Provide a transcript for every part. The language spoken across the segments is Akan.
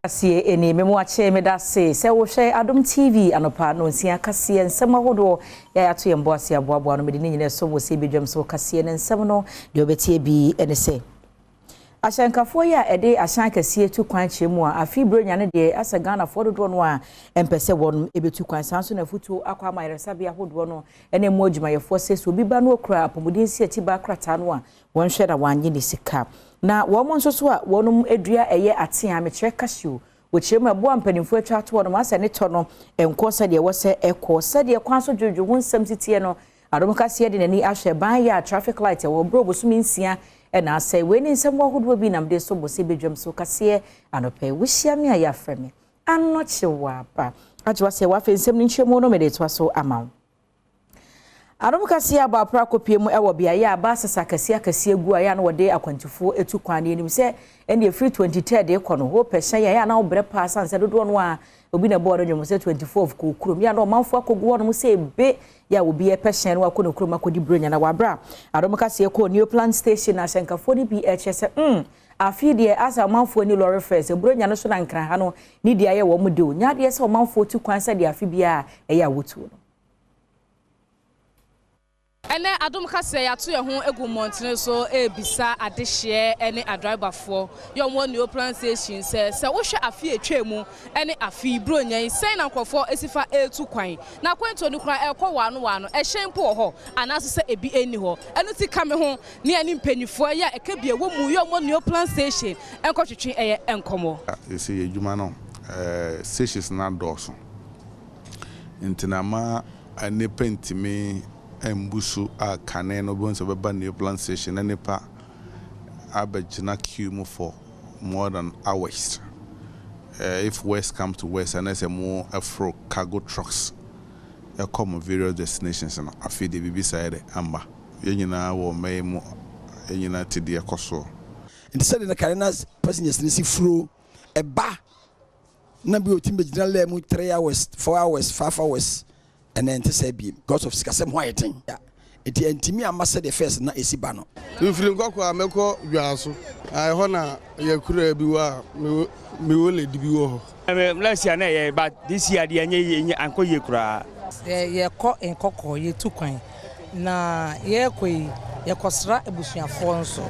Kasiye eni memo ache medase se wo hwe Adom TV anopa no nsia kasiye nsem ahodo ya yato yembo ase aboabo no medini nyine so wo se bedwam so kasiye ne nsem no de obetie bi ene se Ashankafo ya ede ashan kasiye tu kwan chemu a afi bronya ne de asa Ghana fo dodo no a empese won ebetu kwan sanso na futu akwa amayeresabe ahodo no ene mo adwumayefo se so bi ba no okra apomodin si atiba krata no a won hwe na wanye ne sika na wo mo nso so a wonum edua eye ate a mekire cashew wochire ma bo ampanimfo atwa ato no ma se ne to no enko se de wo se ekọ se de kwan so dwodwo ho nsam titie no Adom kasiye de nani ahwe ban ya traffic light wo bro bosumi nsia na say we ni nsem wohodo bi nam de so bose bedwam so kasiye anope wo hia me ya freme anoche wa pa atwa se wa fe nsem ni nhwemo no me de to so amaw Adom kasiye ba pra kopie mu ewo bia ya ba sasa kasiye gu aya na wode akwantifo etu kwan ni nim se ene free 23 de kono ho pehyan ya na obre pa sanse dodo no a obi na board no se 24 of kurom ya na omanfo akogo no se be ya obi e pehyan no akono kurom akodi bronya na wabra Adom kasiye ko new plant station na Ashankafo ni bi ehse afi de asa omanfo ni lorry first bronya no so na nkran ha no ni dia ye wo mu de o nya de se omanfo tu kwan se de afi bia e ya wotu no ene Adom kasiye ya to ye ho egu montene so ebisa adehye ene adriverfo yo mo new plan station se wo hwe afi etwemu ene afi bronyan sen na nkofo esifa etu kwan na kwento ni kran ekọ wano ehyen po ho anaso se ebi eni ho enu ti kame ho ne ani mpanifo ya ekebie wo mu yo mo new plan station enko twetwe eye enkomo ese ye djuma no stations na doso intinama ane pentimi embusu a kane no bonso beba new plant station na nepa abegina queue for more than hours. If west comes to west and there's a more afro cargo trucks come various destinations and I feel the BB side amba yenyina wo memo yenyina tidi ekoso and said in the Carinas passengers nisi fro a ba na bi otimbe gina le mu 3 hours 4 hours 5 hours and then to say because of sikasem whiting it entimi amasa the first na esiba no mfiri nkoko ameko dwaso ai hona yakura bi wa me wole di bi wo last year na ye but this year the anye anko ye kura ye ko nkoko ye tukwan na ye koi ye kosra ebusuafo nso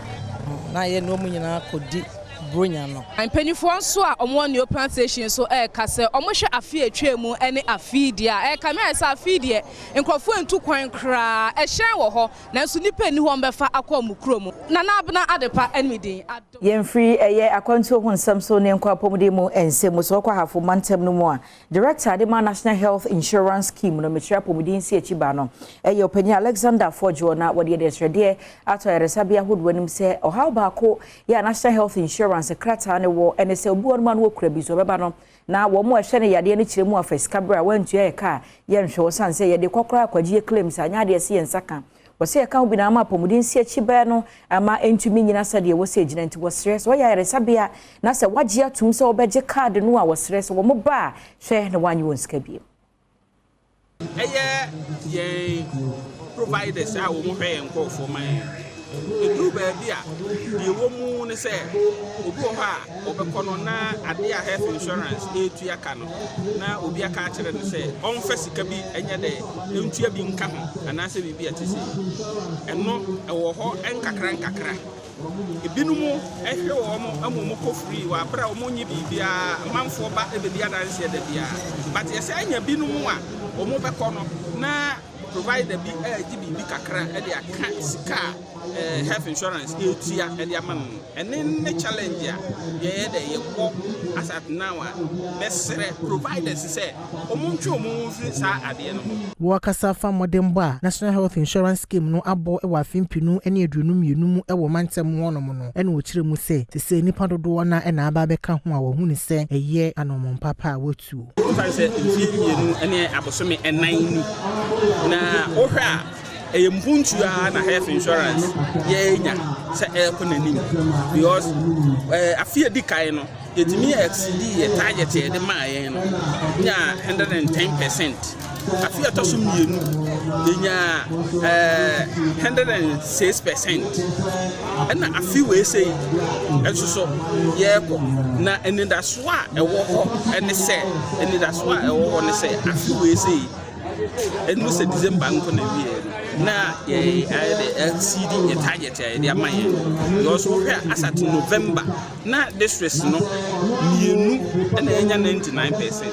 na ye no mu nyina kodi bronya no mpanifo nso a omo new plantation so kase omo hwe afi etwemu ene afi dia kamera sa afi die nkrofo entu kwan kra ehyen wo ho nanso nipa ni ho mbefa akwa mukrom na na abna adepa enmidin yemfree eye akwantu ho nsam so ne nkwa pomde mu ensem so kwa hafo mantem no mu a director de national health insurance scheme no metria pomdin si echiba no eye opanya Alexander Forjo na wode de trede ato eresabia hodwanim se ohaw ba ko ya national health insurance krata ne wo ene se obu onuma no okura bi so beba no na wo mo ehwe ne yade ne kiremu afes kabra wantu ye ka ye nhwe wo sanse ye de kokora akwagie claims anya de se nsaka wo se ka obi na ama pomudin si echiba no ama entumi nyina sade wo se gina nti wo stress wo ya resabia na se wagye atum se obeje card no a wo stress wo mo ba hwe ne wanyi won ska bi ye providers a wo mo hwe enko for my edu baby a de wo mu ne se obi o ha obekono na ade a health insurance etu aka no na obi aka akere ne se onfa sika bi enye de entua bi nka ho anase bibi atisi eno ewo ho enkakra ebinumu ehwe wo mo amomo ko free wa bra wo nyi bibia manfo ba ebia danse de bia but yesa anya binumu a wo mo bekono na provider bi GBB kakra e de aka sika health insurance etia e de amam ene challenge ya ye de ye ko asat now mesre providers say omuntwe omunfiri sa ade no wakasa fa modembo a national health insurance scheme no abo e wa fimpinu ene aduonu mienu mu e wo mantem wonom no ene wo kire mu se se nipa dodo na e na aba beka ho a wo hu ni se eye anomon papa a wotu o say mienu ene abosome enan ni na ohwa mpuntua na health insurance yenya se economy because afia dikai no yetimi exceed ye target ye de ma yen no nya 110% afi atoso mienu enya 106%. And afi we say enso so yeko na enidaso a ewo ho ene se enidaso a ewo ho ne se afi we say enu se December nko na wie na LCD ye target ya dia maye you also hwe asat November na distress no mienu na enya 99%.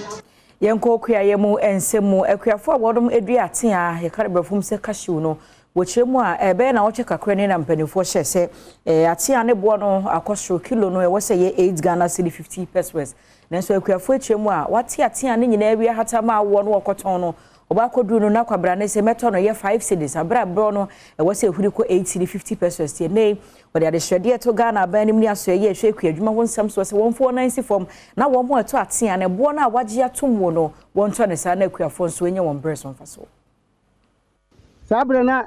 Yenko kuya yemu ensemu ekuafo abodom edua atea ye kare brafum se cashew no wochiremu a ebe na woche kakra ne na mpanifo hye se atea ne bo no akosro kilo no e wo se ye 8 Ghana cedi 50 pesos nanso ekuafo echiremu a wate atea ne nyina wi hatama awo no okoton no oba koduru no na kwabra ne se meto no ye 5 cedis abra bro no e wo se ehuri ko 8 cedi 50 pesos tie nei wode ade hwede to Ghana abanim ni aso ye hwe kuadwuma ho nsam so se wonfo nansi fom na wo mo eto atea ne bo na wagye atom no wonto ne sa na ekuafo nso enye won breso mfaso Sabre na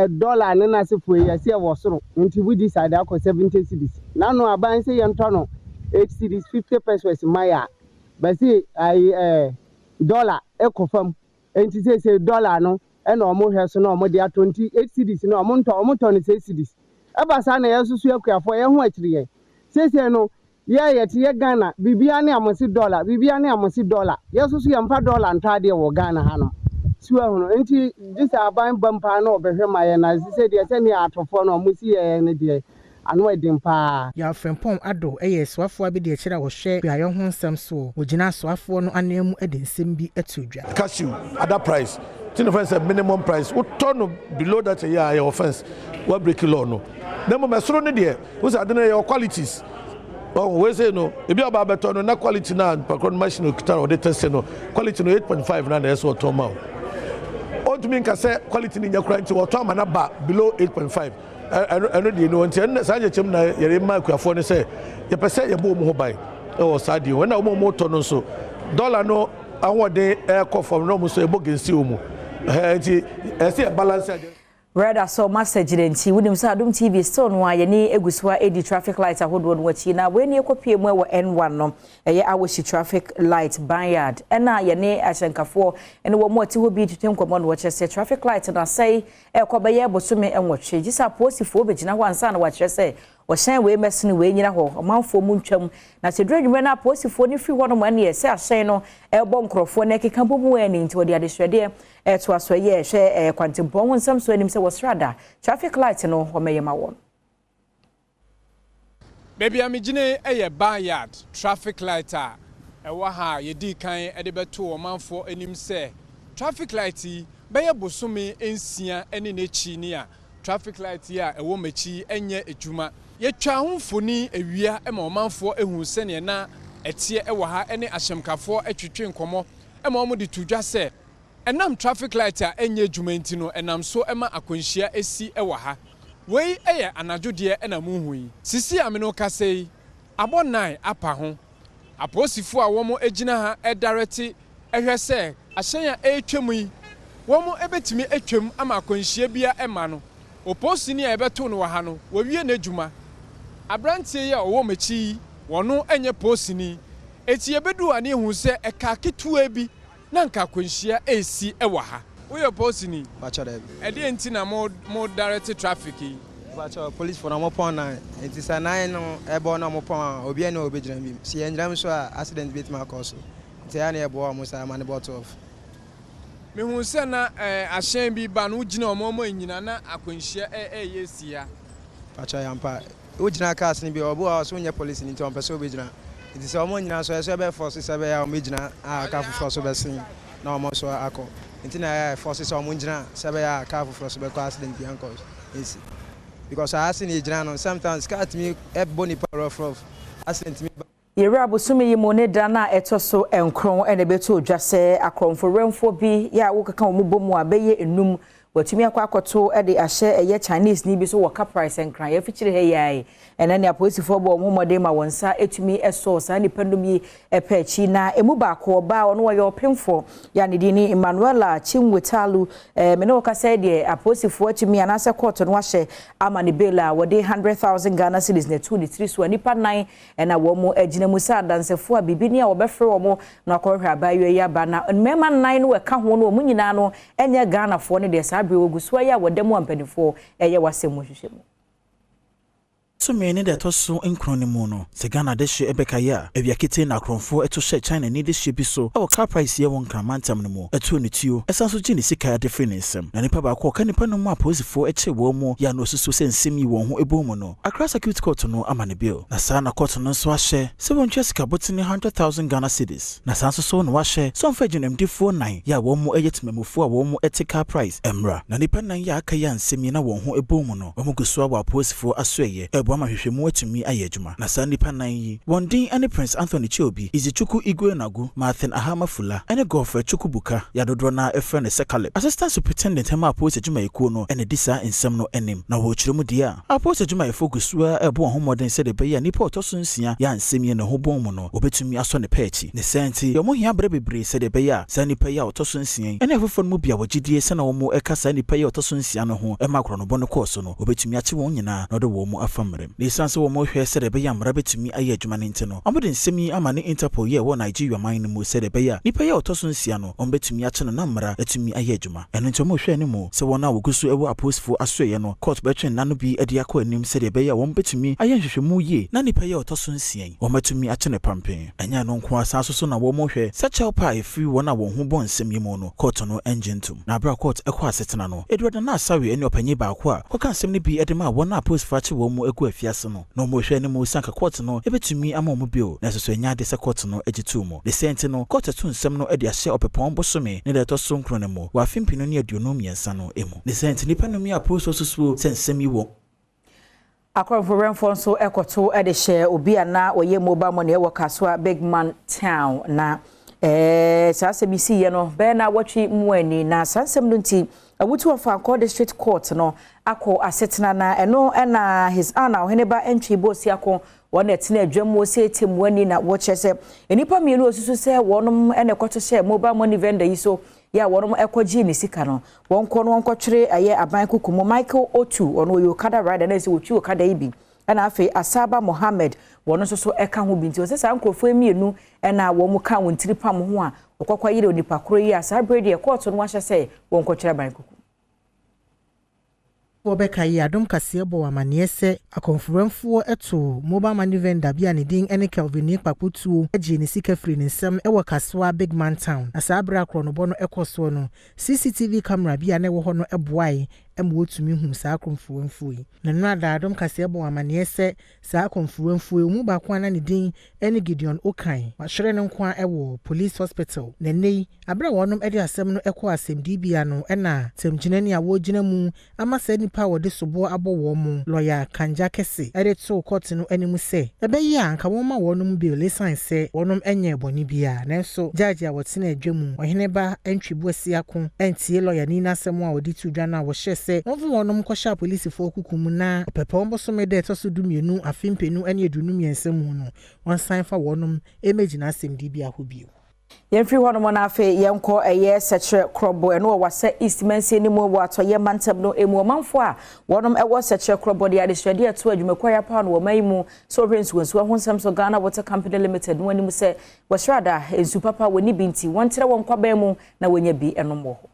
dollar ne na se fo ya se wo soro nti we decide akọ 70 cedis na no aban se ye nto no 8 cedis 50 pesos maya ba se dollar ekofam enti se dollar no e na omo hwe so na omo dia 28 cedis na omo nto ne 6 cedis eba sa na yesusu ekuafo ye ho akire ye se no ye te Ghana bibia ne amosi dollar yesusu ye mfa dollar ntade wo Ghana ha no suwa hono enti disa aban bampa na obehwe maye na se de se ne atofo na omusi ye ne de ano edimpa ya frempom ado swafo abi de kira wo hwe biayo ho nsem so ogina swafo no anemu edensem bi atudwa cashew other price tin offense minimum price what turn below that year your offense what break law no dem me soro ne de wo say ade na your qualities oh we say no e bi oba beto no na quality na pakron machine okita o de test no quality no 8.5 na na so to ma o to mean ka say quality ni nyakura nti wo to ama na ba below 8.5 eno de no nti en sa jechem na yere ma kuafo ne say ye pese ye bo mu ho bai e wo sa de when na mo to no so dollar no awode e ko from no mo so e bo gensi o mu nti e say balance Rather so message nti wunim sa Adom TV still no aye ni egusua edi traffic light ahodo no wachi na we ni ekopie mu e wo N1 no eye awoshi traffic light banyard ena ye ni ahyenkafo ene wo mo ti ho bi tutem komo no wache traffic light na say e ko baye bosume enwotwe gisa posifo be gina ho ansa na wache say wo hyen we mesene we nyina ho omanfo mu ntwam na se dredwume na posifo ni free hono man ye se ahyen no e bo nkrofo na keka bomu ani nti wo de adehwede to aso ye hwe kwantempon ho nsam so anim se wasrada traffic light no wo meyema won baby amigine eye banyard traffic light a ewa ha ye di kan e de beto o manfo anim se traffic light beye bosome ensia ene nechi ni a traffic light ya ewo machi enye ejuma ye twa homfoni ewia e ma o manfo ehun se ne na etie ewa ha ene ahyemkafo atwetwe nkomo e ma omo de tudwa se enam traffic light a enye ejuma ntino enam so ema akonhia esi ewa ha wei eye anadwode e na muhui sisi ameno kasei abo 9 apa ho aposifo a womo egina ha e direct ehwe se ahyen a etwemu yi womo ebetimi etwem ama akonhia bia ema no oposi ni a ebeto no ha no wawie na ejuma abrantie ya owo machi wono enye posini eti ebedu ani hu se eka ketua bi na nka akonhia esi ewa ha we posini bacha da ede enti na mo direct traffic yi bacha police for na mo pon na enti sa na no ebo na mo pon obi na obejira mi si enjram so a accident bit ma cause enti ya na ebo mo sa man bot off me hu se na ahyen bi ba no gina omo nyina na akonhia yesi ya bacha yampa o gina cars ni bi obo a so nya police ni nti so obejira enti se omo nyina so be force se be ya omo gina aka fufu so be sin na omo so akọ enti na force so omo gina se be ya aka fufu so be ko accident bi anko esi because I ask ni gina no sometimes cat me e boni power of accident me Yera bosumi yi mo ne da na etoso enkron ene beto dwase akronfo remfo bi ya wo kaka wo bom a beye enum watumi akwakoto de ahye eye Chinese ni bi so waka price enkran ye fichire he yai ene ne apolisifoɔ bɔ ɔmo mɔden ma wonsa etumi ɛsɔ saa nipandom yi ɛpɛchi na emu baako ɔba ɔno wɔyɛ ɔpemfo ya ne dini Emmanuela Chinwetalu me ne wɔkasa de apolisifoɔ etumi anase court no ahye ama ne bail a wɔde 100,000 Ghana cedis na tu ne tiri so nipa 9 ɛna wɔn mo agina mu sa dansefo a bibini a wɔbɛfrɛ wɔn na akɔhwɛ abayo yi aba na mmɛma 9 no wɔka ho no wɔn nyinaa no ɛnyɛ Ghana foɔ ne de saa bere wɔgu so ya wɔdɛm ampanifo ɛyɛ wasɛm hwehwɛ mu so many that also in Cronimono, Segana de she Ebekaya, Eviakite na Cronfo, eto she China need this ship so, our car price here won't come antammo, a 22, a Sanso Gini Sika difference, and if Papa can depend on my pose for a che womo, ya no so send semi won who a bomono, across a cute cotton amani bill, Nasana cotton on swashe, 7 Jessica button 100,000 Ghana cedis, Nasanso so no washe, some fedgin MD49, ya womo a yet memo for a womo at car price, Emra, Nanipana ya kayan semina won who a bomono, Omuguswa pose for a sway, Mama hwehwemu atumi ayejuma na saa nipa nan yi wondin ane Prince Anthony Chiobi Izichuku Igwe Nagu Martin Ahama Fula ane Godfrey Chukubuka ya dodro na efre ne Sekaleb Assistant Superintendent hema apost adwuma ekuo no ene disa ensem no enim na wo kyeremu dia apost adwuma efogusua ebo homoden se de beya nipa otoso nsia ya nsem ye ne ho bom no obetumi aso ne pechi ne senti yo mo hia bre bebre se de beya sa nipa ya otoso nsia ene efofo mu bia wogidie se na wo mo ekasa nipa ya otoso nsia no ho emakro no bono course no obetumi ache won nyina na de wo mo afamre Lisanse wo mo hwe se de beya mra betumi aye adwuma ne ntino amode nsemi ama ne Interpol ye wo Nigeria man no mo se de beya nipa ya otoso nsia no ombetumi ache no na mra etumi aye adwuma eno nto mo hwe ne mo se wona wogusu ewo apostle asoye no court betwen nanu bi ede akọ anim se de beya wo betumi aye hwehwemu ye na nipa ya otoso nsia wo metumi ache ne pampen enya no nko asaso so na wo mo hwe se chelpa efi wona wo ho bon nsem yemo no court no engine tum na bra court ekọ asetena no edwada na asawe eni opanyi ba akọ a koka nsem ne bi ede ma wona apostle fache wo mo egu afiase no mo hwe ne mo sanka court no ebetumi ama mo bio na so nya de se court no egitu mo de sent no court tu nsem no ede ahye opepon bosome ne de to so nkro ne mo wa fimpino ne aduonom yensa no emu de sent nipa no mi apostle susu sensem yi wo Akọrọfo renfo nso ekoto ede hye obi ana oye mobile money ewo Kaswa Big Man Town na sasa bisi ye no be na watwi muani na sansem no nti awutu of Anko District Court no akọ asetena na eno na his honor oheneba entry boss yakọ wona etina adwam wo se etemuani na wo kyese enipa mienu osusu se wonom ene kwoto hye mobile money vendor yi so ya wonom ekoji ni sika no wonko no wonkotwere aye aban kukumo Michael Otu ono yo kada rider na se wotu okada ibi ana afi Asaba Mohammed wono so eka ho binti o se sa nkrofo emienu na wo mu ka wontiri pam ho a okokwa yire onipa kro yi asa bredi e court no wahye se wonkotwere aban kukumo Wobeka yi Adom kase bo amane se akonfuranfo eto mobile money vendor bia ne din ene Kelvin Kpakutuo agi ne sika free ne nsem ewo Kaswa Big Man Town asabra kro no bo no ekoso no CCTV camera bia ne wo ho no eboai emwotumi hu saa akonfuranfo yi na nada Adom kase bo amane se saa akonfuranfo mu ba kwa na ne din ene Gideon Okan wahwere ne nkwa ewo police hospital na nei abra wonom ede asem no eko asem dibia no ena temgyinani a wo gyina mu ama sani power de sobo abowo mu lawyer Kanja Kese ede to court no animu se ebe yi anka wo ma wonum bill license se wonum enye boni bia na so judge a wotena adwamu oheneba entwibu asiako entie lawyer ni nasem a odi tudwa na wo hye se wonfu wonum kwasha police fo kukumu na pepe ombosome de to so dumienu afimpenu ene edunum yensem no won sign fa wonum emagina asem di bia ho bio Yemfri hono mo na afi yenko eye setre krobo eno wasa eastmansi ni mo wato ye mantam no emu manfo a wonom ewo setre krobo de adeswade ato adwumekwa ya pa no wo maimu so rents wonsu ahonsam so Ghana Water Company Limited no anim se wasrada ensu papa woni binti wontere wonkwa ba mu na wonya bi enomwo ho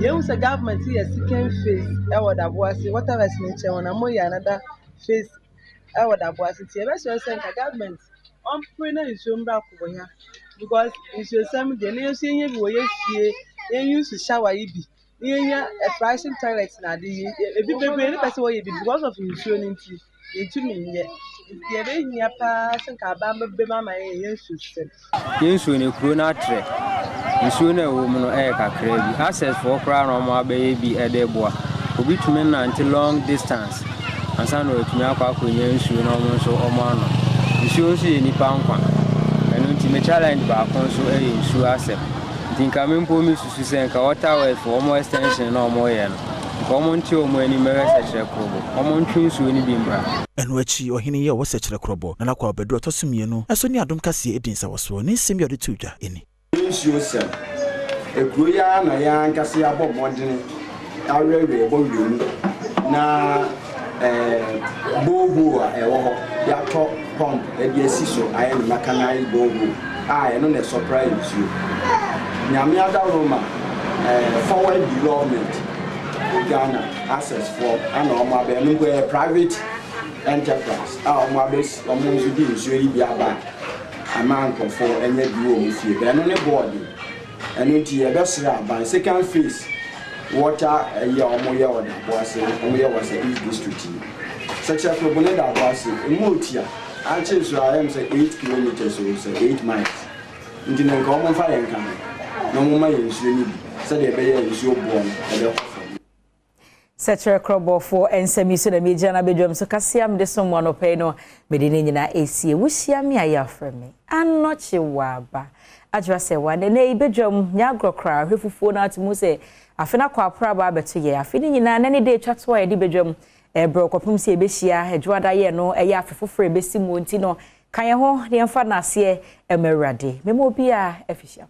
Yehu se government here second phase ewo da boase whatever is nature wona mo ya another phase ewo da boase tie be so say government on prena nsomba kubonya because nsosam de na yesu nya bi wo yesie yen use shower ibi yen a flashing toilet na de ebi bebe ni person wo ye bi because of nsuo nti etumi nye de be nya pa senka ba bebe mama yen susem yensu ne kuro na tre nsuo na wo mu no kakra bi access for kra no mo abaye bi edeboa obi tumi na until long distance ansa no etumi akwa akonya nsuo na mo so omo ano nsuo nso ye nipa nkwa eno nti me challenge ba kon so nsuo asem Tinka mimpo mi susu senka water well for more extension no more yen. Common to mo any message krobo. Common twins we ni bimbra. Enu achi ohene ye wo sechere krobo na nakwa bedu otosumienu. Eso ni Adom kase edinsa woso ni nsem yode tuja eni. Nsuo sem. Ekuro ya na ya nkase abọ modene. Awewe bo wiemu. Na bobo a ewo ho ya to pump e bi asiso aye na kanai bobo. No na surprise you. Nyame ada Roma forward development Ghana access for and a private enterprise. Almost within Suri Biaba a man for any duo with you. Then on a body and into a best by second phase water a year or more was a East District. Such a Proboneda was in Multia. I chose I am say 8 kilometers or say 8 miles. Into the common fire coming. No more is you need. Said a bear is your born. Secretary Krobo for ensemi so na media na bedwam so kasiam de so mo no pay no medini nyina esie wuhia me aye afreme anoche waba adwa se wa ne bedwam nyagro kra hwefufuo na atmu se afena kwa pra ba beto ye afeni nyina na ne de twato ye de bedwam bro kopum se ebehia adwada ye no eye afefofre besi mu nti no kan ye ho ne mfa na ase emerade memo bi a efihia